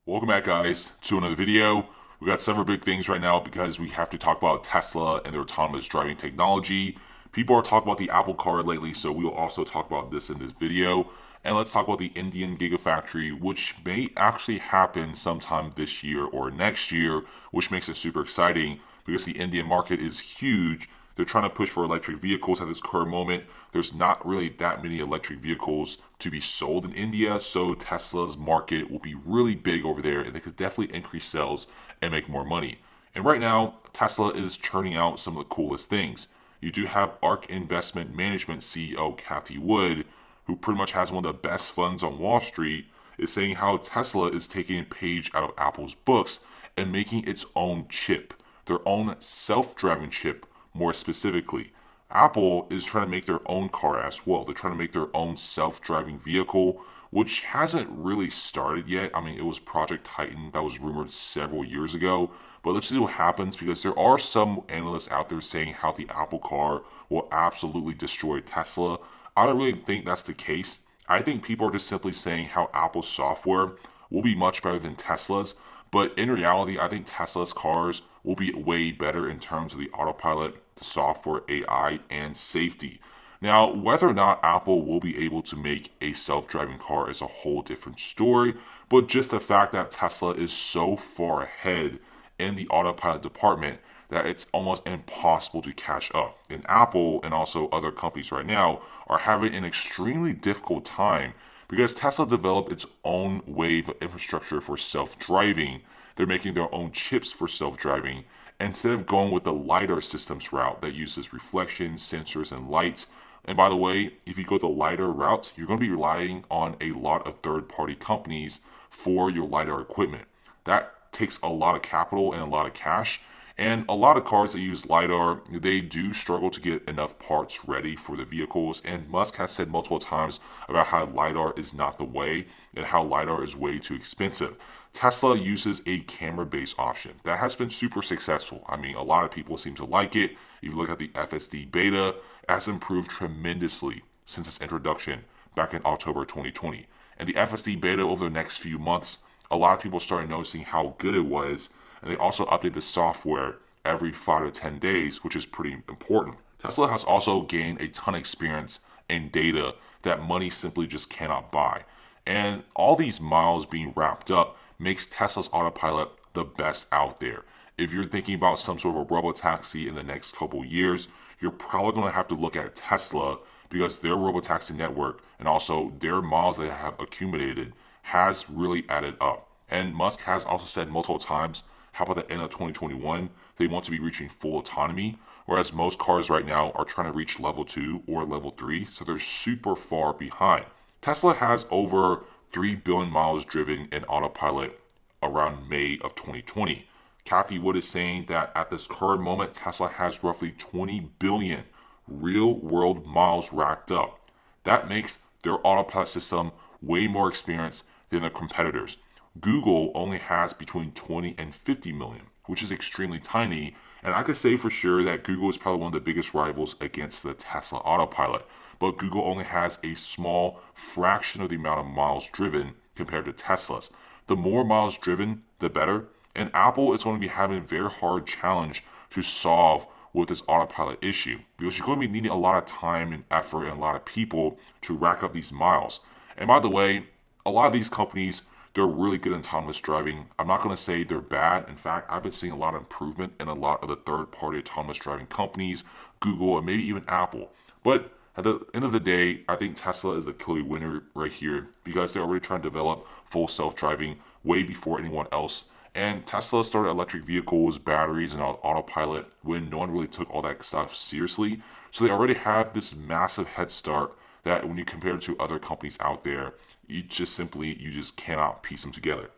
Welcome back, guys, to another video. We got several big things right now because we have to talk about Tesla and their autonomous driving technology. People are talking about the Apple Car lately, so we will also talk about this in this video. And let's talk about the Indian Gigafactory, which may actually happen sometime this year or next year, which makes it super exciting because the Indian market is huge. They're trying to push for electric vehicles at this current moment. There's not really that many electric vehicles to be sold in India, so Tesla's market will be really big over there, and they could definitely increase sales and make more money. And right now, Tesla is churning out some of the coolest things. You do have ARK Investment Management CEO Kathy Wood, who pretty much has one of the best funds on Wall Street, is saying how Tesla is taking a page out of Apple's books and making its own chip, their own self-driving chip more specifically. Apple is trying to make their own car as well. They're trying to make their own self-driving vehicle, which hasn't really started yet. I mean, it was Project Titan that was rumored several years ago, but let's see what happens because there are some analysts out there saying how the Apple car will absolutely destroy Tesla. I don't really think that's the case. I think people are just simply saying how Apple's software will be much better than Tesla's, but in reality, I think Tesla's cars will be way better in terms of the autopilot, the software, AI, and safety. Now, whether or not Apple will be able to make a self driving car is a whole different story, but just the fact that Tesla is so far ahead in the autopilot department that it's almost impossible to catch up. And Apple and also other companies right now are having an extremely difficult time because Tesla developed its own wave of infrastructure for self-driving. They're making their own chips for self-driving instead of going with the LiDAR systems route that uses reflections, sensors, and lights. And by the way, if you go the LiDAR route, you're going to be relying on a lot of third-party companies for your LiDAR equipment. That takes a lot of capital and a lot of cash. And a lot of cars that use LiDAR, they do struggle to get enough parts ready for the vehicles. And Musk has said multiple times about how LiDAR is not the way and how LiDAR is way too expensive. Tesla uses a camera-based option that has been super successful. I mean, a lot of people seem to like it. If you look at the FSD beta, it has improved tremendously since its introduction back in October 2020. And the FSD beta over the next few months, a lot of people started noticing how good it was, and they also update the software every 5 to 10 days, which is pretty important. Tesla has also gained a ton of experience and data that money simply just cannot buy. And all these miles being wrapped up makes Tesla's autopilot the best out there. If you're thinking about some sort of a robotaxi in the next couple years, you're probably going to have to look at Tesla because their robotaxi network and also their miles they have accumulated has really added up. And Musk has also said multiple times how about the end of 2021, they want to be reaching full autonomy, whereas most cars right now are trying to reach level 2 or level 3, so they're super far behind. Tesla has over 3 billion miles driven in autopilot around May of 2020. Kathy Wood is saying that at this current moment, Tesla has roughly 20 billion real world miles racked up. That makes their autopilot system way more experienced than their competitors. Google only has between 20 and 50 million, which is extremely tiny. And I could say for sure that Google is probably one of the biggest rivals against the Tesla autopilot. But Google only has a small fraction of the amount of miles driven compared to Tesla's. The more miles driven, the better. And Apple is going to be having a very hard challenge to solve with this autopilot issue because you're going to be needing a lot of time and effort and a lot of people to rack up these miles. And by the way, a lot of these companies, they're really good in autonomous driving. I'm not going to say they're bad. In fact, I've been seeing a lot of improvement in a lot of the third-party autonomous driving companies, Google, and maybe even Apple. But at the end of the day, I think Tesla is the clear winner right here because they're already trying to develop full self-driving way before anyone else. And Tesla started electric vehicles, batteries, and autopilot when no one really took all that stuff seriously. So they already have this massive head start that when you compare it to other companies out there, you just cannot piece them together.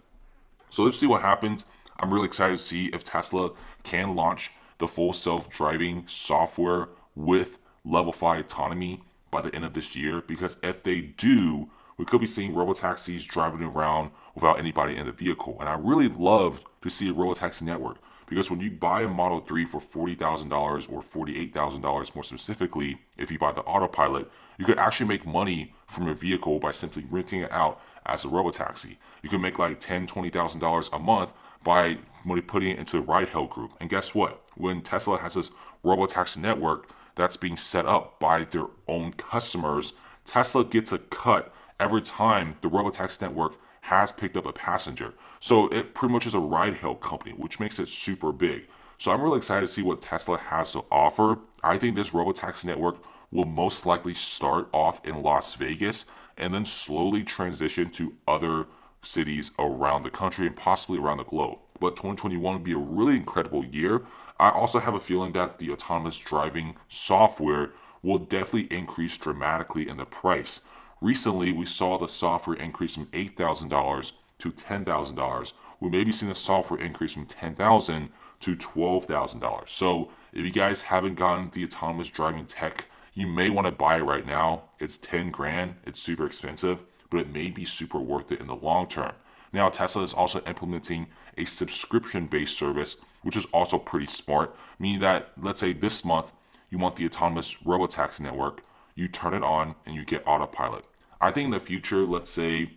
So let's see what happens. I'm really excited to see if Tesla can launch the full self-driving software with level 5 autonomy by the end of this year, because if they do, we could be seeing robotaxis driving around without anybody in the vehicle. And I really love to see a robotaxi network because when you buy a Model 3 for $40,000 or $48,000 more specifically, if you buy the autopilot, you could actually make money from your vehicle by simply renting it out as a robotaxi. You can make like $10,000, $20,000 a month by putting it into the ride-hail group. And guess what? When Tesla has this robotaxi network that's being set up by their own customers, Tesla gets a cut every time the robotaxi network has picked up a passenger. So it pretty much is a ride-hail company, which makes it super big. So I'm really excited to see what Tesla has to offer. I think this robotaxi network will most likely start off in Las Vegas and then slowly transition to other cities around the country and possibly around the globe. But 2021 would be a really incredible year. I also have a feeling that the autonomous driving software will definitely increase dramatically in the price. Recently, we saw the software increase from $8,000 to $10,000. We may be seeing the software increase from $10,000 to $12,000. So if you guys haven't gotten the autonomous driving tech, you may want to buy it right now. It's 10 grand. It's super expensive, but it may be super worth it in the long term. Now, Tesla is also implementing a subscription-based service, which is also pretty smart, meaning that, let's say this month, you want the autonomous robotaxi network, you turn it on and you get autopilot. I think in the future, let's say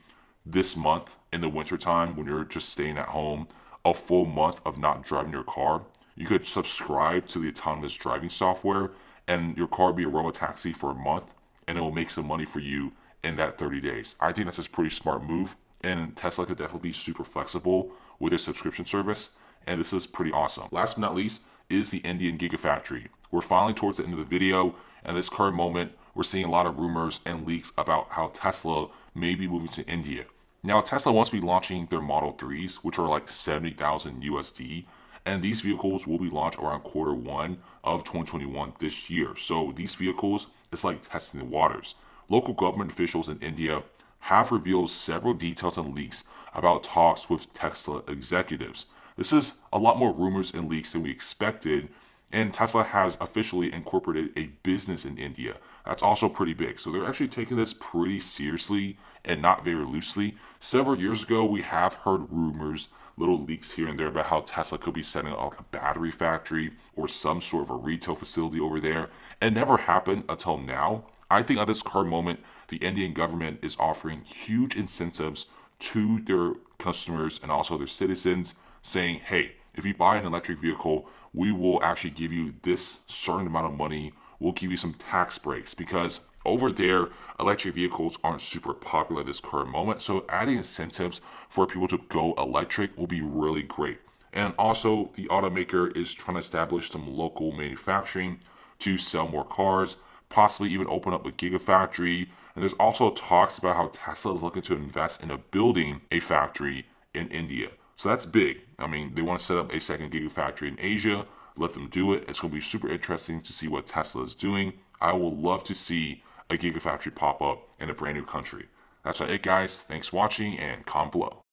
this month in the wintertime when you're just staying at home, a full month of not driving your car, you could subscribe to the autonomous driving software and your car will be a robotaxi for a month and it will make some money for you in that 30 days. I think that's a pretty smart move, and Tesla could definitely be super flexible with their subscription service, and this is pretty awesome. Last but not least is the Indian Gigafactory. We're finally towards the end of the video, and this current moment, we're seeing a lot of rumors and leaks about how Tesla may be moving to India. Now, Tesla wants to be launching their Model 3s, which are like 70,000 USD, and these vehicles will be launched around Q1 of 2021 this year. So these vehicles, it's like testing the waters. Local government officials in India have revealed several details and leaks about talks with Tesla executives. This is a lot more rumors and leaks than we expected, and Tesla has officially incorporated a business in India. That's also pretty big. So they're actually taking this pretty seriously and not very loosely. Several years ago, we have heard rumors, little leaks here and there about how Tesla could be setting up a battery factory or some sort of a retail facility over there. It never happened until now. I think at this current moment, the Indian government is offering huge incentives to their customers and also their citizens, saying, hey, if you buy an electric vehicle, we will actually give you this certain amount of money. We'll give you some tax breaks, because over there, electric vehicles aren't super popular at this current moment. So adding incentives for people to go electric will be really great. And also, the automaker is trying to establish some local manufacturing to sell more cars, possibly even open up a gigafactory. And there's also talks about how Tesla is looking to invest in building a factory in India. So that's big. I mean, they want to set up a second gigafactory in Asia. Let them do it. It's going to be super interesting to see what Tesla is doing. I will love to see a gigafactory pop up in a brand new country. That's it, guys. Thanks for watching, and comment below.